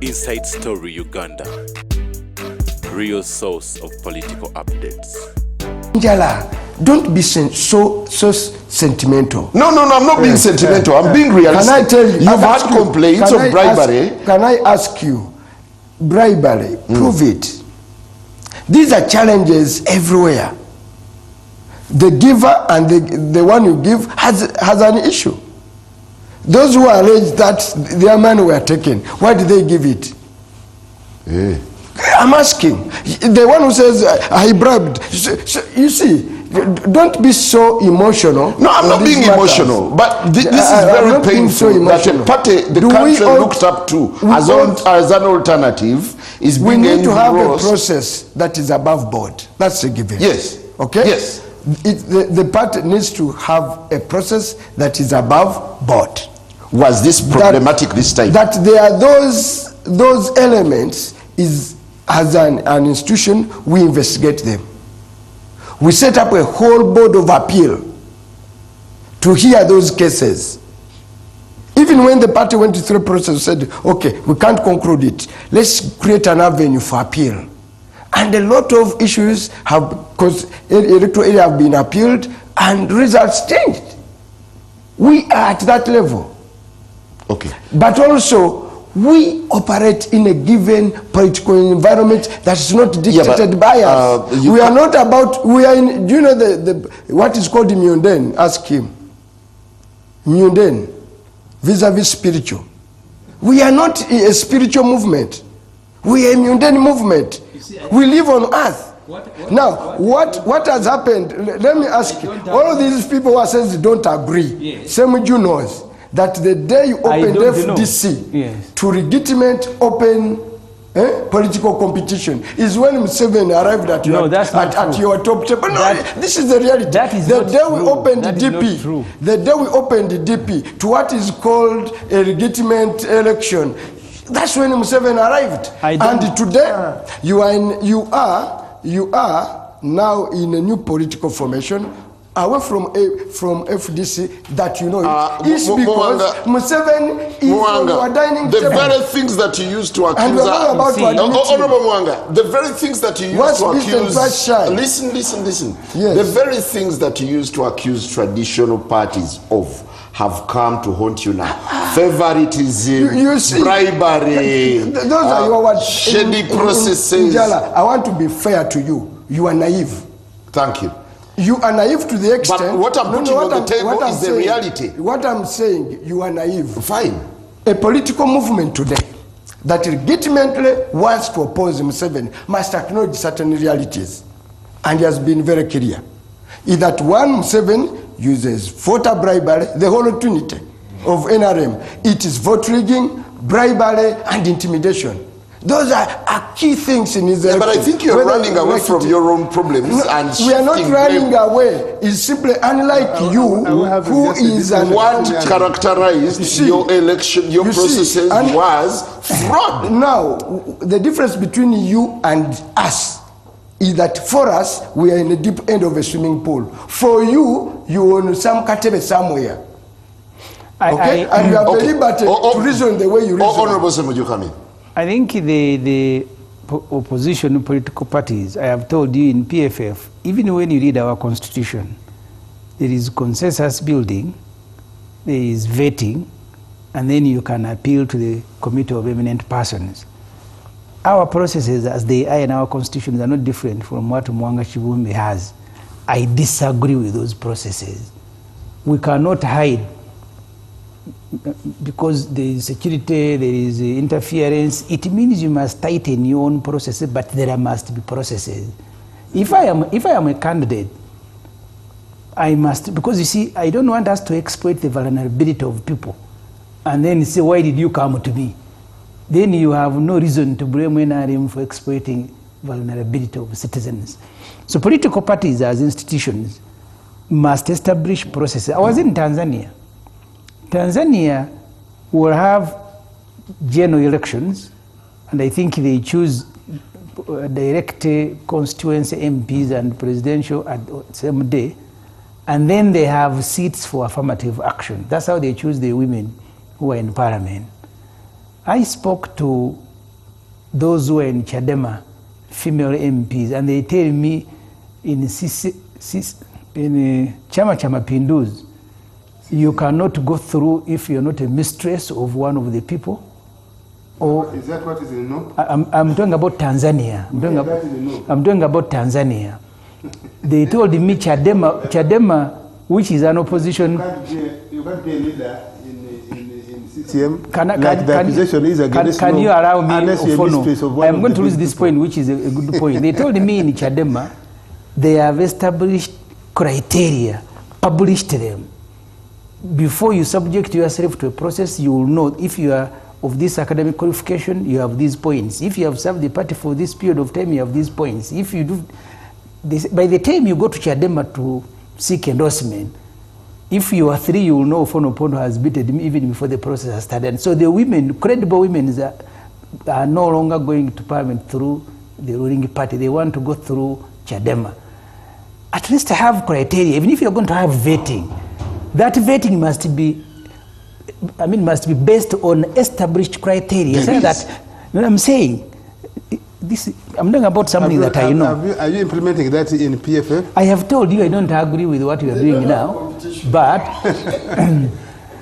Inside Story Uganda, real source of political updates. Njala, don't be so sentimental. No, I'm not being sentimental. I'm being realistic. Can I tell you? You've had complaints of bribery. Can I ask you, bribery, prove it. These are challenges everywhere. The giver and the one you give has an issue. Those who allege that their money were taken, why did they give it? I'm asking. The one who says, I bribed. So, you see, don't be so emotional. No, I'm not being emotional. But this is very painful that a party the country looked up to as an alternative is being we need to have a process that is above board. That's a given. Yes. Okay? Yes. The party needs to have a process that is above board. Was this problematic this time? That there are those elements as an institution, we investigate them. We set up a whole board of appeal to hear those cases. Even when the party went through the process, said, okay, we can't conclude it. Let's create an avenue for appeal. And a lot of issues have, because electoral area have been appealed and results changed. We are at that level. Okay. But also, we operate in a given political environment that is not dictated by us. We are not about, we are in, do you know what is called Mundane? Ask him. Mundane, vis-a-vis spiritual. We are not a spiritual movement. We are a mundane movement. We live on earth. What has happened? Let me ask you. All of these people who says don't agree. Yes. Same you knows that the day you open the FDC to legitimate open political competition is when Museveni arrived at your top table. No, this is the reality. The day we opened the DP, the day we opened the DP to what is called a legitimate election, that's when Museveni arrived. And today you are now in a new political formation away from FDC that you know it's because Museveni is on your dining table. The very things that you used to accuse Honorable Muwanga, the very things that you used to accuse listen. Yes. The very things that you used to accuse traditional parties of have come to haunt you now. Favoritism, you see, bribery, those are your words. Shady processes. Njala, I want to be fair to you. You are naive. Thank you. You are naive to the extent. But what I'm putting on the table is the reality. What I'm saying, you are naive. Fine. A political movement today that legitimately wants to oppose Museveni must acknowledge certain realities. And he has been very clear. Is that one, Museveni uses voter bribery, the whole trinity of NRM. It is vote rigging, bribery, and intimidation. Those are key things in his election. But I think you're running away from your own problems. We are not running away. It's simply unlike you, who is what characterized your election, your processes was fraud. Now, the difference between you and us is that for us, we are in the deep end of a swimming pool. For you, you own some katebe somewhere. Okay? And you have the liberty to reason the way you reason. Honorable Sir, would you come in? I think the opposition political parties, I have told you in PFF, even when you read our constitution, there is consensus building, there is vetting, and then you can appeal to the committee of eminent persons. Our processes as they are in our constitution are not different from what Muwanga Kivumbi has. I disagree with those processes. We cannot hide because there is security, there is interference. It means you must tighten your own processes, but there must be processes. If I am a candidate, I must, because you see, I don't want us to exploit the vulnerability of people and then say, why did you come to me? Then you have no reason to blame NRM for exploiting vulnerability of citizens. So political parties as institutions must establish processes. I was in Tanzania. Tanzania will have general elections, and I think they choose direct constituency MPs and presidential at the same day, and then they have seats for affirmative action. That's how they choose the women who are in parliament. I spoke to those who are in Chadema, female MPs, and they tell me in Chama cha Mapinduzi, you cannot go through if you're not a mistress of one of the people. Or is that what is in the I'm talking about Tanzania. I'm talking about Tanzania. They told me Chadema, which is an opposition. You can't be a leader in CCM. Can you allow me? I'm going to lose this point, which is a good point. They told me in Chadema, they have established criteria, published them. Before you subject yourself to a process, you will know if you are of this academic qualification, you have these points. If you have served the party for this period of time, you have these points. If you do this, by the time you go to Chadema to seek endorsement, if you are 3, you will know Fonopono has beaten him even before the process has started. So the women, credible women, are no longer going to parliament through the ruling party. They want to go through Chadema. At least have criteria. Even if you're going to have vetting, that vetting must be based on established criteria. So that, you know what I'm saying? I'm talking about something that I know. Are you implementing that in PFF? I have told you I don't agree with what you are doing now, but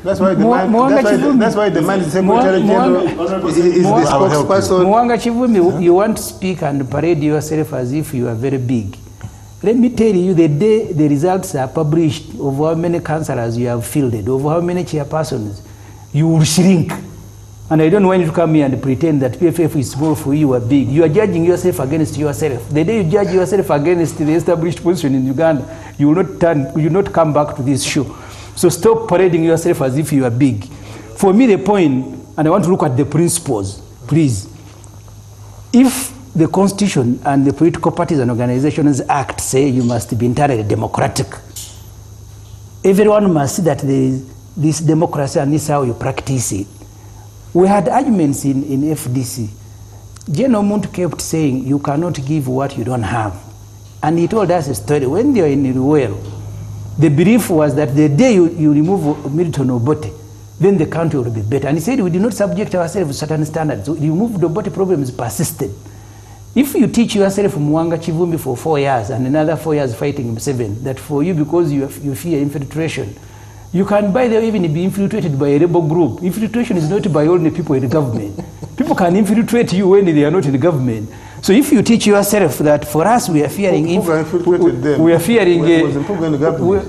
that's why the man is Secretary General is the spokesperson. Muwanga Kivumbi, you want to speak and parade yourself as if you are very big. Let me tell you, the day the results are published of how many councillors you have fielded, of how many chairpersons, you will shrink. And I don't want you to come here and pretend that PFF is small for you or big. You are judging yourself against yourself. The day you judge yourself against the established position in Uganda, you will not come back to this show. So stop parading yourself as if you are big. For me, the point, and I want to look at the principles, please. If the Constitution and the Political Parties and Organizations Act say you must be entirely democratic, everyone must see that there is this democracy and this is how you practice it. We had arguments in FDC. General Muntu kept saying, you cannot give what you don't have. And he told us a story. When they were in Ruwero, the belief was that the day you remove Milton Obote, then the country will be better. And he said, we did not subject ourselves to certain standards. So remove the Obote problem is persistent. If you teach yourself Muwanga Kivumbi for 4 years and another 4 years fighting Museveni, that for you, because you fear infiltration, you can, by the way, even be infiltrated by a rebel group. Infiltration is not by only people in the government. People can infiltrate you when they are not in the government. So if you teach yourself that for us we are fearing, we are fearing.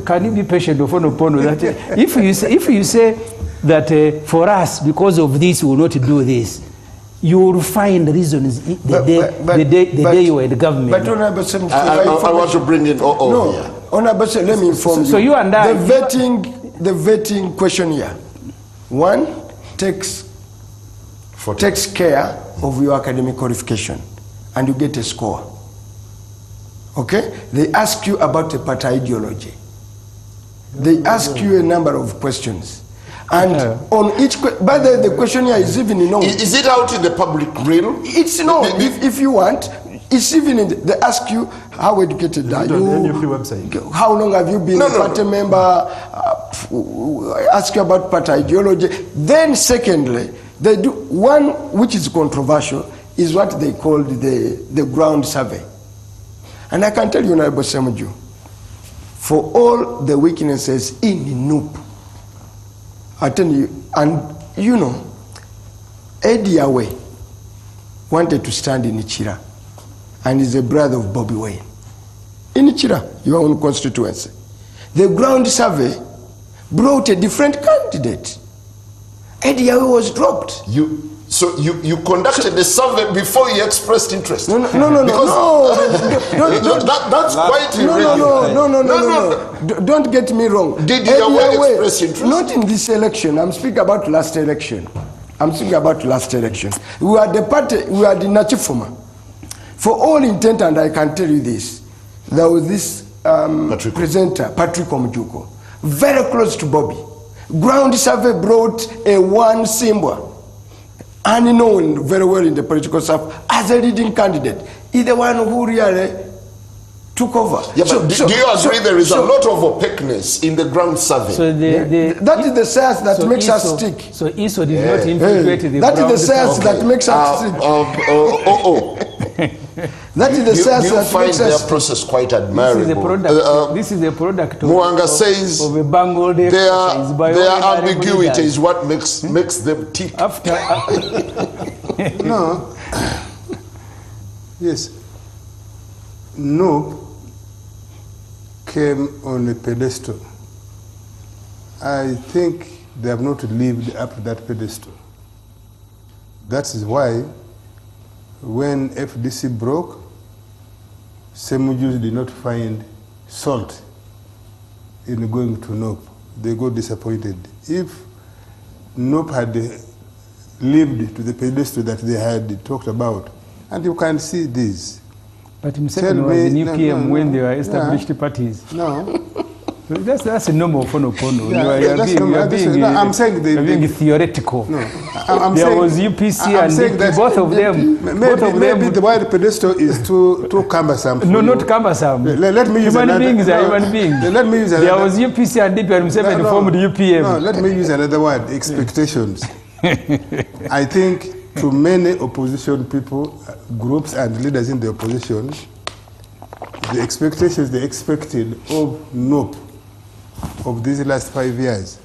Can you be patient of that? If you say that for us because of this we will not do this, you will find reasons the day you are in the government. But I want to bring in here. Honorable, let me inform you. So you and I, the vetting questionnaire, one takes care of your academic qualification, and you get a score. Okay? They ask you about the party ideology. They ask you a number of questions. And on each, by the questionnaire is even known. Is it out in the public realm? It's known. If you want, it's even in they ask you how educated are you, how long have you been a party member, ask you about party ideology. Then secondly, they do one which is controversial is what they called the ground survey. And I can tell you, Honorable Semuju, for all the weaknesses in NUP, I tell you, and you know, Eddie Awe wanted to stand in Ichira, and is a brother of Bobby Wine. In Ichira, your own constituency. The ground survey brought a different candidate. Eddie Awe was dropped. So you conducted the survey before you expressed interest? No. That's quite irrelevant. No. Don't get me wrong. Did you express interest? Not in this election. I'm speaking about last election. We are the party, we are the Nachifuma. For all intent, and I can tell you this, there was this presenter, Patrick Omujuko, very close to Bobby. Ground survey brought a one symbol, unknown very well in the political stuff, as a leading candidate. He's the one who really took over. Yeah, but do you agree there is a lot of opaqueness in the ground survey? So that is the science that makes us stick. So ISO did not infiltrate the that is the science that makes us stick. That is the science that find makes their us process quite admirable. This is a product Muwanga says of a bungled exercise by their ambiguity is what makes them tick. No. Yes. No came on a pedestal. I think they have not lived up to that pedestal. That is why when FDC broke, Semujus did not find salt in going to NOP. They got disappointed. If NOP had lived to the pedestal that they had talked about, and you can see this. But Museveni was in UPM when they were established parties. No. That's a normal phono. I'm saying you're being theoretical. No, there was UPC and DP, both of them. Maybe the word pedestal is too cumbersome. No, not cumbersome. Let me use human beings are human beings. Let me use another. There was UPC and DP and Museveni formed UPM. No, let me use another word, expectations. I think to many opposition people, groups and leaders in the opposition, the expectations they expected of NOP of these last 5 years,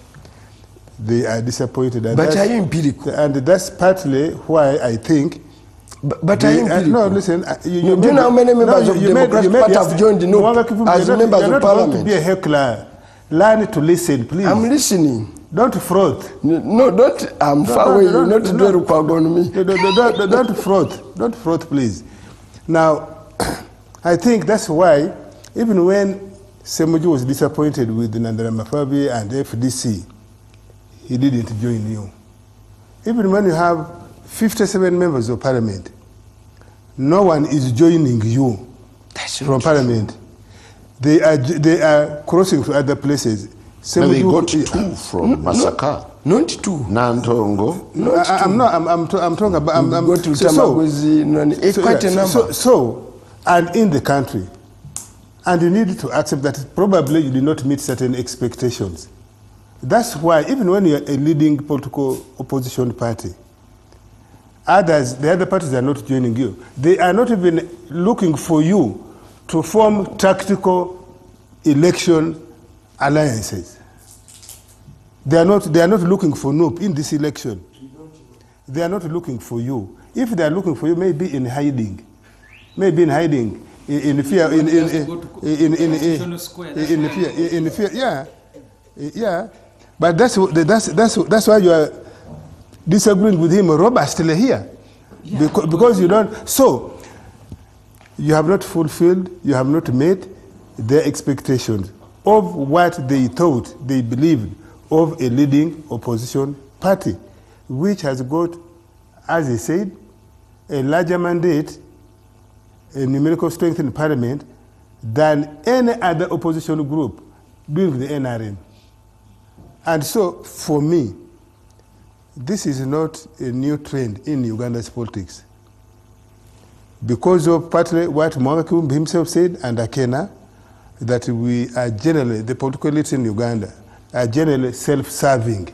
they are disappointed. And but are you empirical? And that's partly why I think. But are you empirical? No, listen. Do you know how many members of the Democratic Party have joined the NOP as members of Parliament? Not to be a heckler. Learn to listen, please. I'm listening. Don't froth. No, don't. I'm far away. You not to do a on me. Don't froth. Don't froth, please. Now, I think that's why, even when Semuju was disappointed with Nandaramafabi and FDC, he didn't join you. Even when you have 57 members of parliament, no one is joining you from parliament. They are crossing to other places. No, they got 2 from Masaka. Not 2. Nantongo. I'm talking about. Go to quite a number. So, and in the country, and you need to accept that probably you did not meet certain expectations. That's why even when you're a leading political opposition party, the other parties are not joining you. They are not even looking for you to form tactical election alliances. They are not looking for NOP in this election. They are not looking for you. If they are looking for you, maybe in hiding. Maybe in hiding. In fear. In fear. Yeah. But that's why you are disagreeing with him robustly here. Yeah, because you don't. So you have not fulfilled, you have not met their expectations of what they thought, they believed of a leading opposition party, which has got, as he said, a larger mandate, a numerical strength in parliament than any other opposition group during the NRM. And so, for me, this is not a new trend in Uganda's politics. Because of partly what Muwanga Kivumbi himself said, and Akena, that we are generally, the political elites in Uganda, are generally self-serving.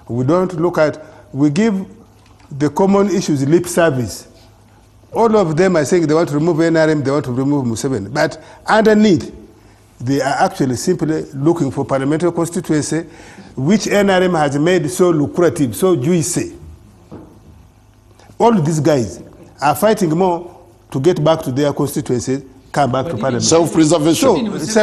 We don't look at, we give the common issues lip service. All of them are saying they want to remove NRM, they want to remove Museveni. But underneath, they are actually simply looking for parliamentary constituency, which NRM has made so lucrative, so juicy. All these guys are fighting more to get back to their constituencies, come back to parliament. Self-preservation. He was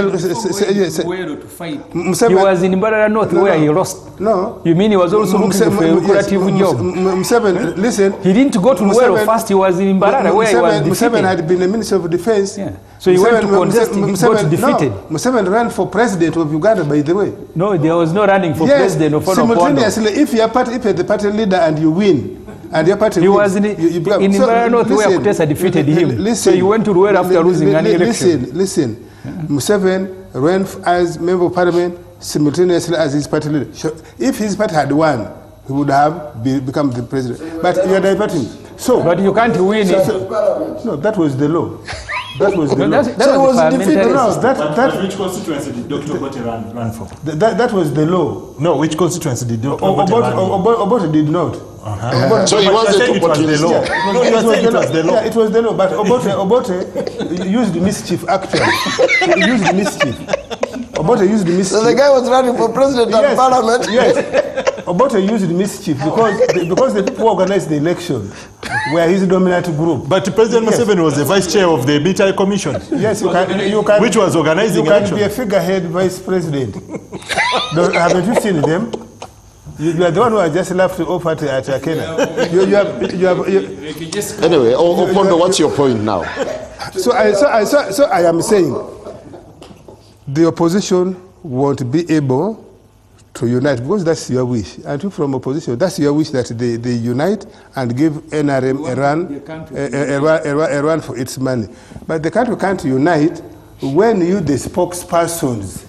in Mbarara North where he lost. No. You mean he was also looking for a lucrative job? Museveni, listen. He didn't go to Luwero first, he was in Mbarara where he was defeated. Museveni had been a Minister of Defense. Yeah. So he went to contest, he got defeated. No, Museveni ran for president of Uganda, by the way. No, there was no running for president of simultaneously, if you're the party leader and you win, and your party he was in Mbarara North where Kutesa defeated him. So he went to Luwero after losing an election. Listen. Museveni ran as member of parliament simultaneously as his party leader. If his party had won, he would have become the president. But you are diverting. So, but you can't win it. No, that was the law. That was the law. So it was defeated. But which constituency did Dr. Obote run for? That was the law. No, which constituency did Dr. Obote run for? Obote did not. So he wasn't opportunist. No, you are saying it was the law. Yeah, it was the law, but Obote used mischief actually. He used mischief. Obote used mischief. So the guy was running for president of parliament. Yes. Obote used mischief because the people who organized the election were his dominant group. But President Museveni was the vice chair of the BTI Commission. Yes, you can. Which was organizing elections. You can elections. be a figurehead vice president. Haven't you seen them? You are the one who has just left off at Kenya. Anyway, Opondo, what's your point now? So I am saying the opposition won't be able to unite because that's your wish. And you from opposition, that's your wish that they unite and give NRM a run for its money. But the country can't unite when you, the spokespersons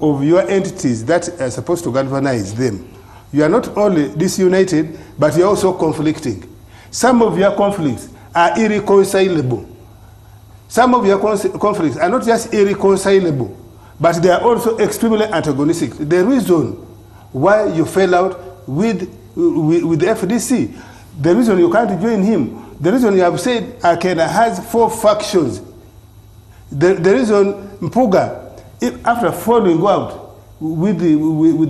of your entities that are supposed to galvanize them, you are not only disunited, but you're also conflicting. Some of your conflicts are irreconcilable. Some of your conflicts are not just irreconcilable, but they are also extremely antagonistic. The reason why you fell out with the FDC, the reason you can't join him, the reason you have said Akena has 4 factions, the reason Mpuga, after falling out with the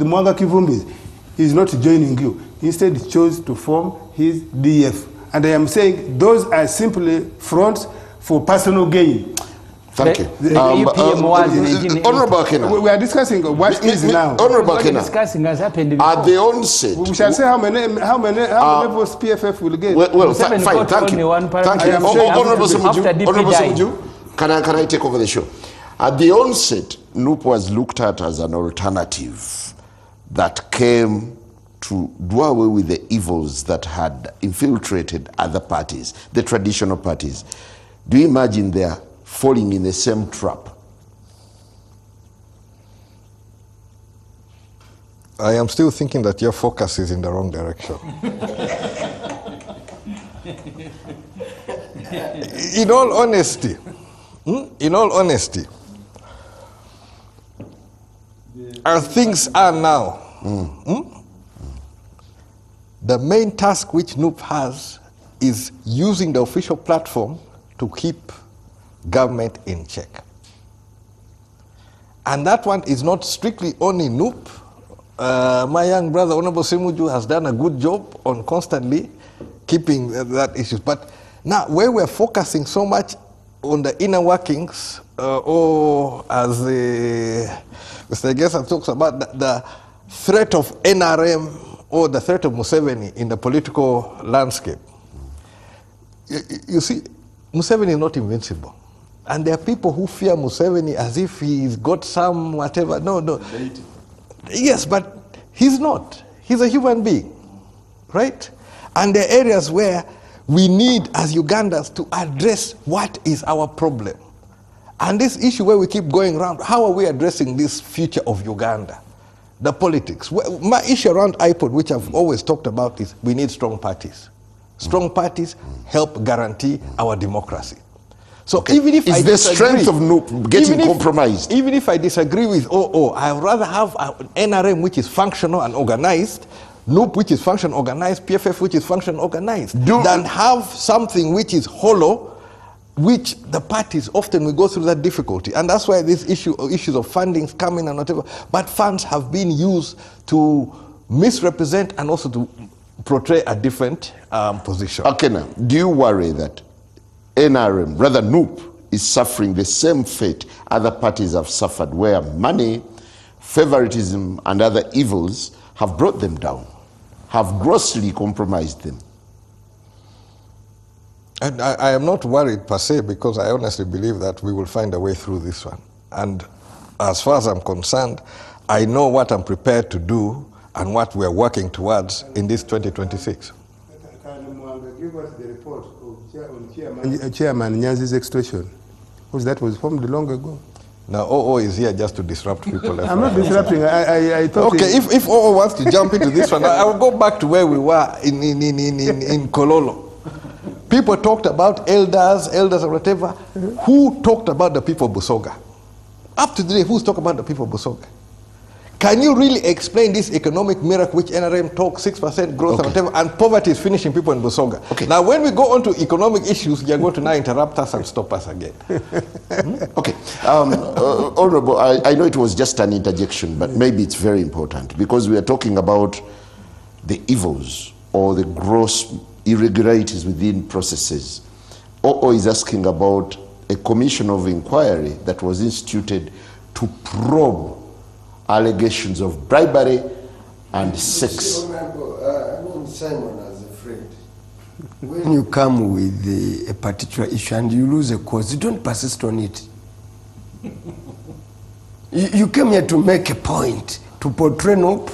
Muwanga Kivumbi, is not joining you. Instead, he chose to form his DF. And I am saying those are simply fronts for personal gain. Thank you. Honorable Akena. We are discussing what is now. Honorable What Akena. discussing has happened before. At the onset. We shall say how many votes PFF will get. Well, fine. Thank you. Thank you. Honorable Semuju, can I take over the show? At the onset, NUP was looked at as an alternative that came to do away with the evils that had infiltrated other parties, the traditional parties. Do you imagine they are falling in the same trap? I am still thinking that your focus is in the wrong direction. In all honesty, as things are now, the main task which NUP has is using the official platform to keep government in check. And that one is not strictly only NUP. My young brother, Honorable Semuju, has done a good job on constantly keeping that issue. But now, where we're focusing so much on the inner workings, or as Mr. Gesa talks about the threat of NRM or the threat of Museveni in the political landscape. You see, Museveni is not invincible. And there are people who fear Museveni as if he's got some whatever. No. Yes, but he's not. He's a human being, right? And there are areas where we need, as Ugandans, to address what is our problem. And this issue where we keep going around, how are we addressing this future of Uganda? The politics. My issue around IPOD, which I've always talked about, is we need strong parties. Strong parties help guarantee our democracy. So even if is the strength of NUP getting compromised? Even if I disagree with I would rather have an NRM which is functional and organized, NUP which is functional organized, PFF which is functional organized, than have something which is hollow, which the parties often will go through that difficulty. And that's why this issues of fundings come in and whatever. But funds have been used to misrepresent and also to portray a different position. Akena, do you worry that NRM, rather NUP, is suffering the same fate other parties have suffered, where money, favoritism, and other evils have brought them down, have grossly compromised them? And I am not worried per se, because I honestly believe that we will find a way through this one. And as far as I'm concerned, I know what I'm prepared to do and what we're working towards in this 2026. Give us the report of Chairman Nyanzi's extortion, because that was formed long ago. Now, OO is here just to disrupt people. I'm not disrupting. I thought. Okay, if OO wants to jump into this one, I will go back to where we were in Kololo. People talked about elders or whatever. Who talked about the people of Busonga? Up to today, who's talking about the people of Busonga? Can you really explain this economic miracle which NRM talks 6% growth and whatever, and poverty is finishing people in Busonga? Okay. Now, when we go on to economic issues, you're going to now interrupt us and stop us again. Okay. Honorable, I know it was just an interjection, but maybe it's very important because we are talking about the evils or the gross irregularities within processes. OO is asking about a commission of inquiry that was instituted to probe allegations of bribery and sex. Simon, as a friend, when you come with a particular issue and you lose a cause, you don't persist on it. You came here to make a point, to portray NOP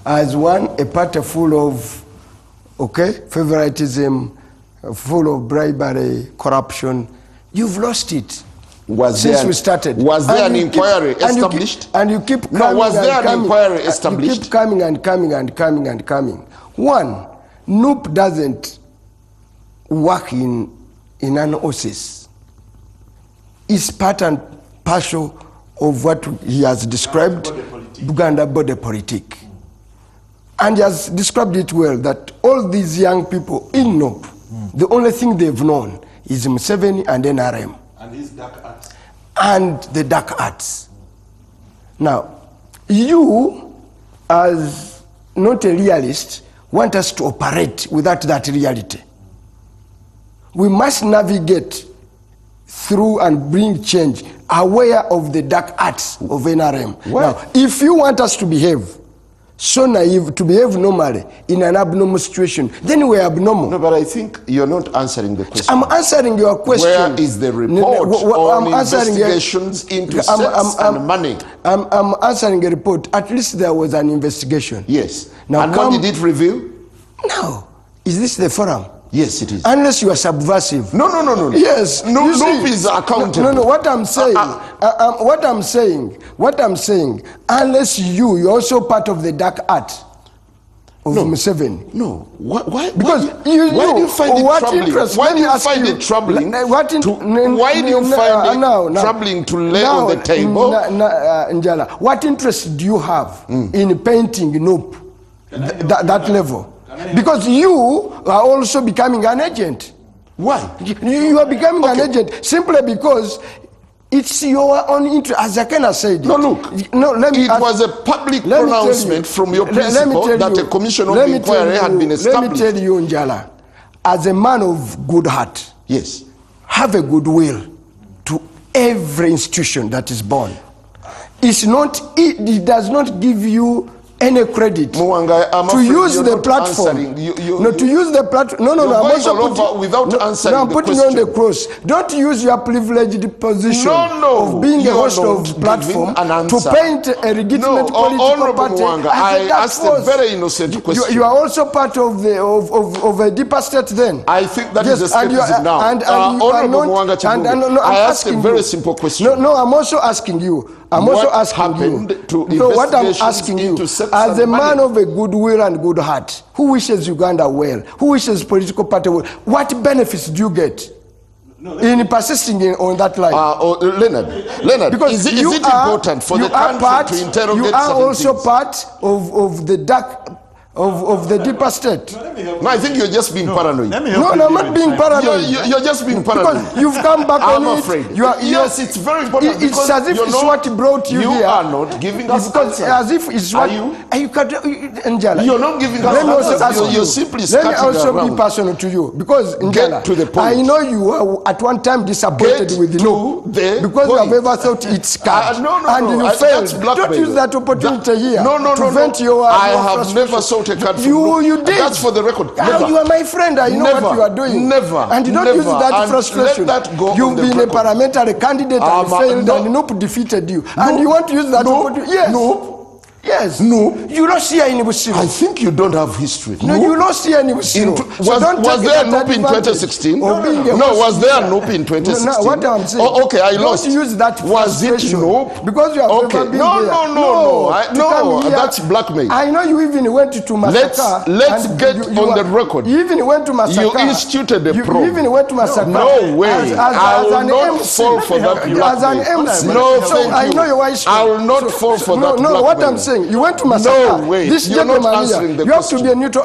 as a party full of, favoritism, full of bribery, corruption. You've lost it. Since we started. Was there an inquiry established? And you keep coming. No, was there an inquiry established? You keep coming and coming and coming and coming. One, NOP doesn't work in an OSIS. It's part and parcel of what he has described, Buganda body politic. And he has described it well, that all these young people in NOP, the only thing they've known is Museveni and NRM. And his dark arts. And the dark arts. Now, you, as not a realist, want us to operate without that reality. We must navigate through and bring change, aware of the dark arts of NRM. Well, now, if you want us to behave so naive, to behave normally in an abnormal situation, then we're abnormal. No, but I think you're not answering the question. I'm answering your question. Where is the report on investigations into sex and money? I'm answering a report. At least there was an investigation. Yes. Now, and what did it reveal? No. Is this the forum? Yes, it is. Unless you are subversive. No. Yes. No is accountable. No, what I'm saying, what I'm saying, unless you're also part of the dark art of Museveni. No. Why? Because why do you find it troubling? Why do you find it troubling? Why do you find it troubling to lay on the table? Njala, what interest do you have in painting NOP that level? Because you are also becoming an agent. Why? You are becoming an agent simply because it's your own interest. As Akena said. No, look. It was a public pronouncement from your principal that a commission of inquiry had been established. Let me tell you, Njala, as a man of good heart, yes, have a good will to every institution that is born. It does not give you any credit Muwanga, to use the platform. To use the platform. I'm putting on the cross. Don't use your privileged position of being a host of platform to paint a legitimate political party. I asked a very innocent question. You are also part of a deeper state then. I think that is escapism now. I asked a very simple question. No, I'm also asking you. What I'm asking you, as a man of a good will and good heart, who wishes Uganda well, who wishes political party well, what benefits do you get in persisting on that line? Leonard, because is it important for the country to interrogate? You are also part of the dark, of the deeper state. No, I think you're just being paranoid. No, I'm not being paranoid. You're just being paranoid. Because you've come back on it. I'm afraid. Yes, it's very important. It's as if it's what brought you here. You are not giving us answers. As if it's what... Are you? Njala, you're not giving us answers. You're simply scatting around. Let me also be personal to you. Because, Njala, to the point. I know you were at one time disappointed with because you have ever thought it's card. And you failed. Don't use that opportunity here to vent your I have never sought a card from you did. That's for the record. You are my friend. I know what you are doing. Never. And you don't use that frustration. Let that go. You've been a parliamentary candidate and failed, and NOP defeated you. And you want to use that opportunity? Yes. No. Yes. No. You don't see her in Busiro. I think you don't have history. No, you don't see her in Busiro. Was there a NUP in 2016? No, was there a NUP in 2016? No, what I'm saying. Oh, okay, I lost. Don't use that. Was it NUP? Because you have never been there. No, that's blackmail. I know you even went to Masaka. Let's get on the record. You even went to Masaka. You instituted a probe. You even went to Masaka. No way. I will not fall for that blackmail. As an MC. No, thank you. I know your wife's. I will not fall for that blackmail. No, what I'm saying, you went to Masaka. No way. This You're not gentleman answering here, the you have to question. be a neutral